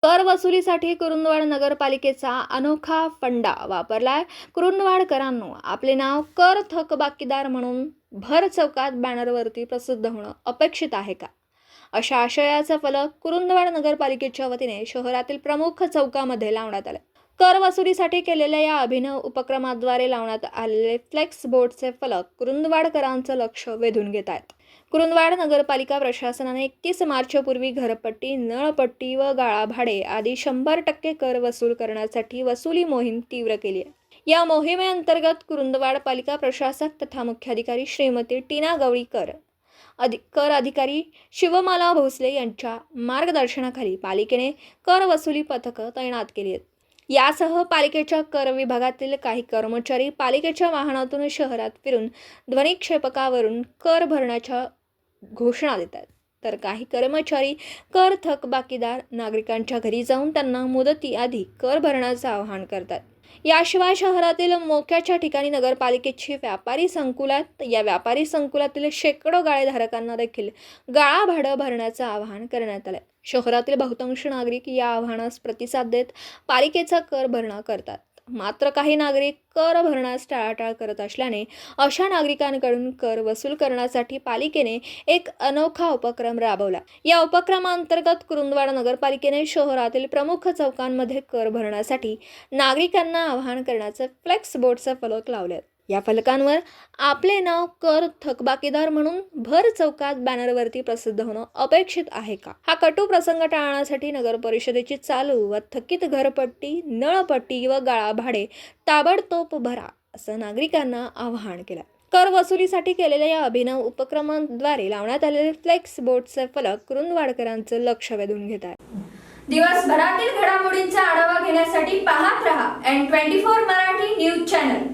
कर वसुलीसाठी कुरुंदवाड नगरपालिकेचा अनोखा फंडा वापरलाय. कुरुंदवाडकरांनो, आपले नाव कर थकबाकीदार म्हणून भर चौकात बॅनरवरती प्रसिद्ध होणं अपेक्षित आहे का? अशा आशयाचा फलक कुरुंदवाड नगरपालिकेच्या वतीने शहरातील प्रमुख चौकामध्ये लावण्यात आले. कर वसुलीसाठी केलेल्या या अभिनव उपक्रमाद्वारे लावण्यात आलेले फ्लेक्स बोर्डचे फलक कुरुंदवाडकरांचं लक्ष वेधून घेत आहेत. कुरुंदवाड नगरपालिका प्रशासनाने 21 मार्चपूर्वी घरपट्टी, नळपट्टी व गाळा भाडे आदी 100% कर वसूल करण्यासाठी वसुली मोहीम तीव्र केली आहे. या मोहिमेअंतर्गत कुरुंदवाड पालिका प्रशासक तथा मुख्याधिकारी श्रीमती टीना गवळीकर, कर अधिकारी शिवमाला भोसले यांच्या मार्गदर्शनाखाली पालिकेने कर वसुली पथकं तैनात केली आहेत. यासह पालिकेच्या कर विभागातील काही कर्मचारी पालिकेच्या वाहनातून शहरात फिरून ध्वनिक्षेपकावरून कर भरण्याच्या घोषणा देतात, तर काही कर्मचारी कर थकबाकीदार नागरिकांच्या घरी जाऊन त्यांना मुदतीआधी कर भरण्याचं आवाहन करतात. याशिवाय शहरातील मोक्याच्या ठिकाणी नगरपालिकेची व्यापारी संकुलात या व्यापारी संकुलातील शेकडो गाळेधारकांना देखील गाळा भाडं भरण्याचं आवाहन करण्यात आलं. शहरातील बहुतांश नागरिक या आवाहनास प्रतिसाद देत पालिकेचा कर भरणा करतात. मात्र काही नागरिक कर भरण्यास टाळाटाळ करत असल्याने अशा नागरिकांकडून कर वसूल करण्यासाठी पालिकेने एक अनोखा उपक्रम राबवला. या उपक्रमाअंतर्गत कुरुंदवाड नगरपालिकेने शहरातील प्रमुख चौकांमध्ये कर भरण्यासाठी नागरिकांना आवाहन करण्याचे फ्लेक्स बोर्डचे फलक लावले. या फलकांवर आपले नाव कर थकबाकीदार म्हणून भर चौकात बॅनरवरती प्रसिद्ध होणं अपेक्षित आहे का? हा कटू प्रसंग टाळण्यासाठी नगर परिषदेची चालू व थकीत घरपट्टी, नळपट्टी व गाळा भाडे ताबडतोब भरा असं नागरिकांना आवाहन केलं. कर वसुलीसाठी केलेल्या या अभिनव उपक्रमाद्वारे लावण्यात आलेले फ्लेक्स बोर्डचे फलक कुरुंदवाडकरांचं लक्ष वेधून घेत आहे. दिवसभरातील घडामोडींचा आढावा घेण्यासाठी पाहत रहा N24 मराठी न्यूज चॅनल.